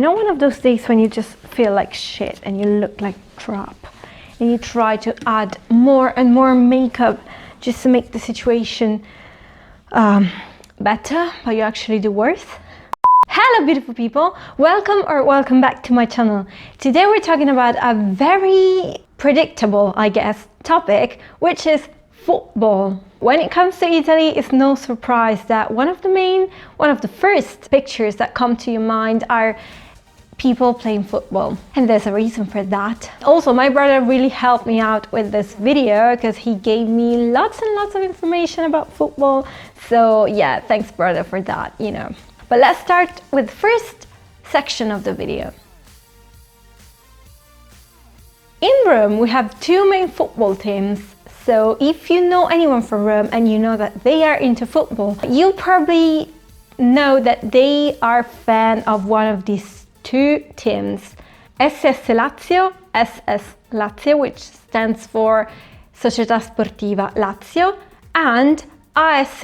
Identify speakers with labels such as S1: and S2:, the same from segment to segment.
S1: You know, one of those days when you just feel like shit and you look like crap and you try to add more and more makeup just to make the situation better, but you actually do worse. Hello beautiful people, welcome back to my channel. Today we're talking about a very predictable, I guess, topic, which is football. When it comes to Italy, it's no surprise that one of the first pictures that come to your mind are people playing football, and there's a reason for that. Also, my brother really helped me out with this video because he gave me lots and lots of information about football. So yeah, thanks brother for that, you know. But let's start with the first section of the video. In Rome, we have two main football teams. So if you know anyone from Rome and you know that they are into football, you probably know that they are fan of one of these two teams. SS Lazio, which stands for Società Sportiva Lazio, and AS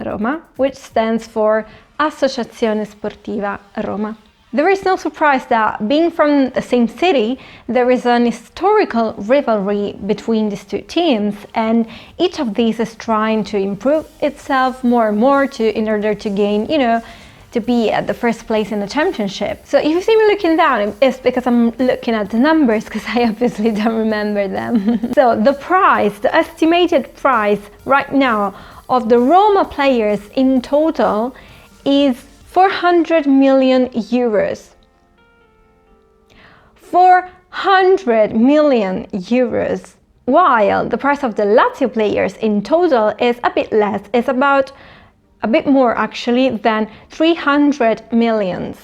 S1: Roma, which stands for Associazione Sportiva Roma. There is no surprise that, being from the same city, there is an historical rivalry between these two teams, and each of these is trying to improve itself more and more in order to gain, you know, to be at the first place in the championship. So if you see me looking down, it's because I'm looking at the numbers, because I obviously don't remember them. So the estimated price right now of the Roma players in total is 400 million euros. 400 million euros. While the price of the Lazio players in total is a bit less, it's about a bit more actually than 300 millions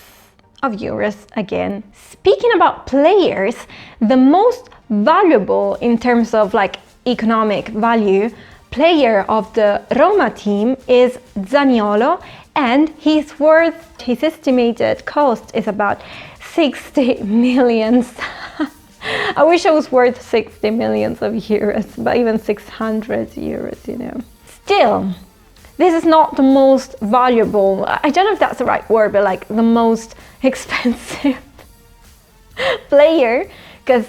S1: of euros again. Speaking about players, the most valuable in terms of like economic value player of the Roma team is Zaniolo, and his estimated cost is about 60 millions. I wish I was worth 60 millions of euros, but even 600 euros, you know. Still, this is not the most valuable, I don't know if that's the right word, but like the most expensive player, because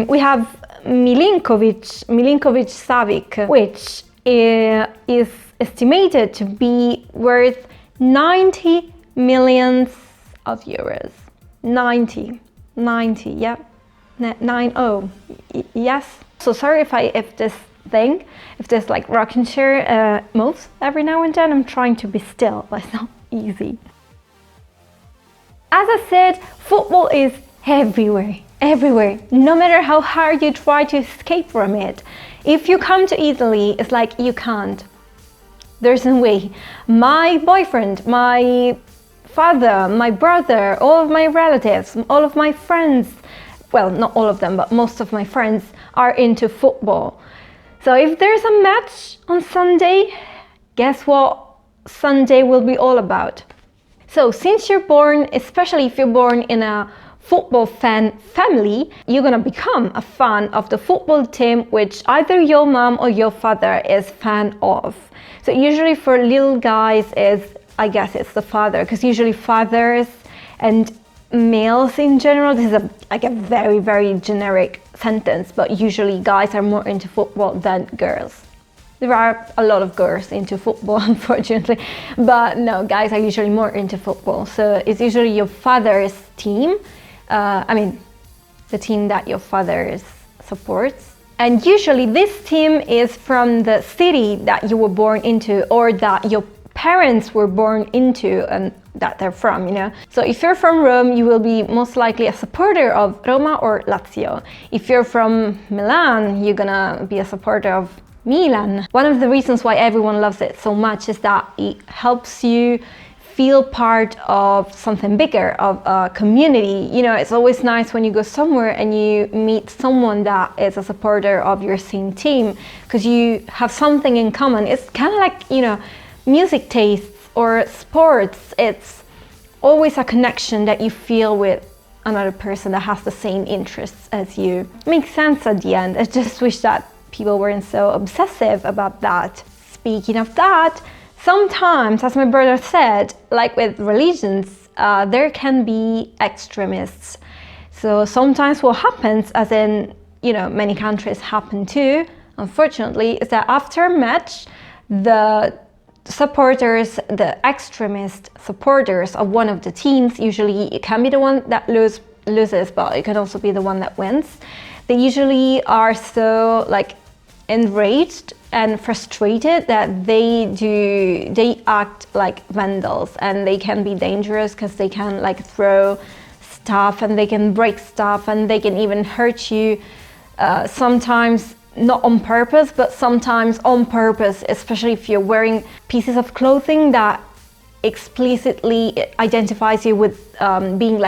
S1: we have Milinkovic Savic, which is estimated to be worth 90 millions of euros. 90, yeah, 90, yes. So sorry if this like rocking chair moves every now and then. I'm trying to be still, but it's not easy. As I said, football is everywhere, no matter how hard you try to escape from it. If you come to Italy, it's like you can't. There's no way. My boyfriend, my father, my brother, all of my relatives, all of my friends, well, not all of them, but most of my friends are into football. So if there's a match on Sunday, guess what Sunday will be all about? So since you're born, especially if you're born in a football fan family, you're gonna become a fan of the football team which either your mom or your father is fan of. So usually for little guys I guess it's the father, because usually fathers and males in general, this is like a very generic sentence, but usually guys are more into football than girls. There are a lot of girls into football, unfortunately, but no, guys are usually more into football. So it's usually your father's team, the team that your father supports. And usually this team is from the city that you were born into, or that your parents were born into and that they're from, you know. So if you're from Rome, you will be most likely a supporter of Roma or Lazio. If you're from Milan, you're gonna be a supporter of Milan. One of the reasons why everyone loves it so much is that it helps you feel part of something bigger, of a community. You know, it's always nice when you go somewhere and you meet someone that is a supporter of your same team, because you have something in common. It's kind of like, you know, music tastes or sports. It's always a connection that you feel with another person that has the same interests as you. It makes sense at the end. I just wish that people weren't so obsessive about that. Speaking of that, sometimes, as my brother said, like with religions, there can be extremists. So sometimes what happens, as in, many countries happen too, unfortunately, is that after a match, the extremist supporters of one of the teams, usually it can be the one that loses, but it can also be the one that wins. They usually are so enraged and frustrated that they act like vandals, and they can be dangerous because they can throw stuff, and they can break stuff, and they can even hurt you, sometimes not on purpose, but sometimes on purpose, especially if you're wearing pieces of clothing that explicitly identifies you with being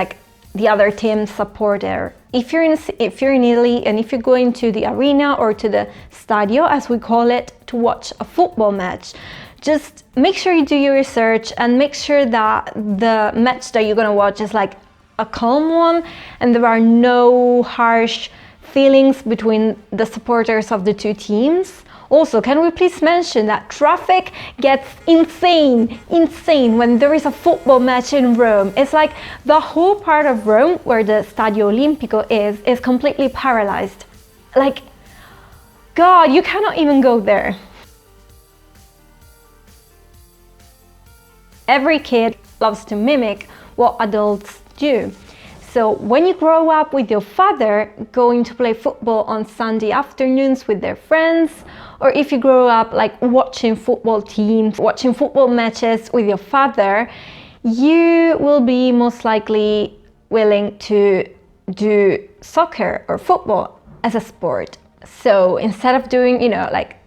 S1: the other team's supporter. If you're in Italy, and if you're going to the arena or to the Stadio, as we call it, to watch a football match, just make sure you do your research and make sure that the match that you're gonna watch is a calm one, and there are no harsh feelings between the supporters of the two teams. Also, can we please mention that traffic gets insane when there is a football match in Rome. It's like the whole part of Rome where the Stadio Olimpico is completely paralyzed. God, you cannot even go there. Every kid loves to mimic what adults do. So when you grow up with your father going to play football on Sunday afternoons with their friends, or if you grow up watching football teams, watching football matches with your father, you will be most likely willing to do soccer or football as a sport. So instead of doing,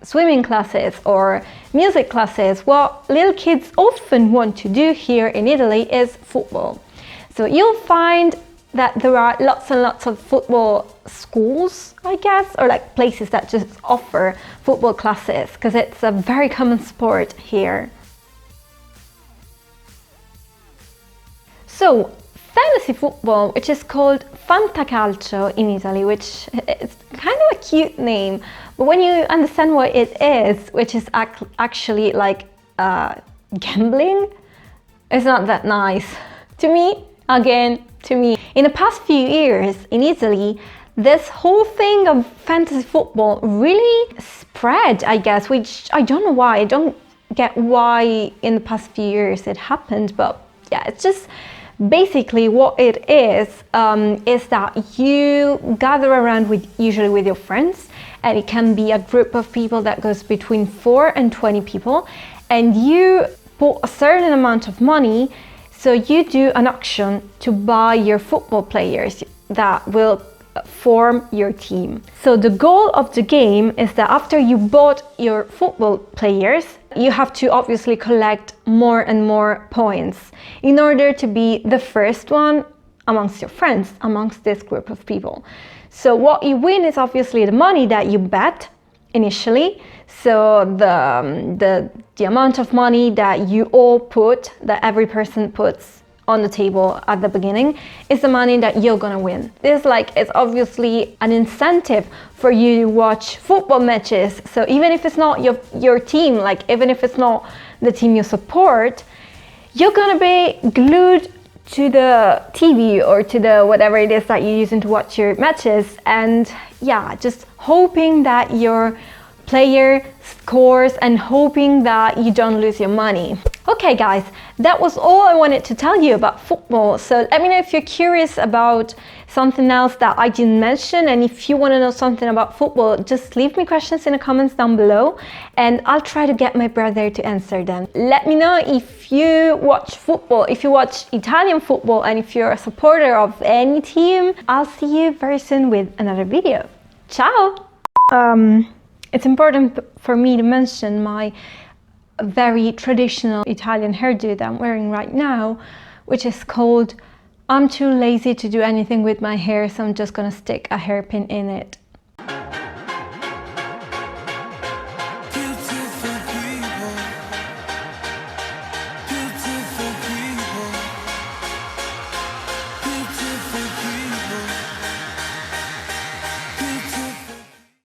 S1: swimming classes or music classes, what little kids often want to do here in Italy is football. So you'll find that there are lots and lots of football schools, I guess, or places that just offer football classes, because it's a very common sport here. So, fantasy football, which is called Fantacalcio in Italy, which is kind of a cute name, but when you understand what it is, which is actually gambling, it's not that nice. To me, in the past few years in Italy, this whole thing of fantasy football really spread, I guess, which I don't know why. I don't get why in the past few years it happened, but yeah, it's just basically what it is that you gather around usually with your friends, and it can be a group of people that goes between 4 and 20 people, and you put a certain amount of money. So you do an auction to buy your football players that will form your team. So the goal of the game is that after you bought your football players, you have to obviously collect more and more points in order to be the first one amongst your friends, amongst this group of people. So what you win is obviously the money that you bet initially. So the amount of money that you all put, that every person puts on the table at the beginning, is the money that you're gonna win. This it's obviously an incentive for you to watch football matches. So even if it's not your team, even if it's not the team you support, you're gonna be glued to the TV or to the whatever it is that you're using to watch your matches, and yeah, just hoping that your player scores and hoping that you don't lose your money. Okay guys, that was all I wanted to tell you about football. So let me know if you're curious about something else that I didn't mention, and if you want to know something about football, just leave me questions in the comments down below and I'll try to get my brother to answer them. Let me know if you watch football, if you watch Italian football, and if you're a supporter of any team. I'll see you very soon with another video. Ciao! It's important for me to mention my very traditional Italian hairdo that I'm wearing right now, which is called "I'm too lazy to do anything with my hair, so I'm just gonna stick a hairpin in it."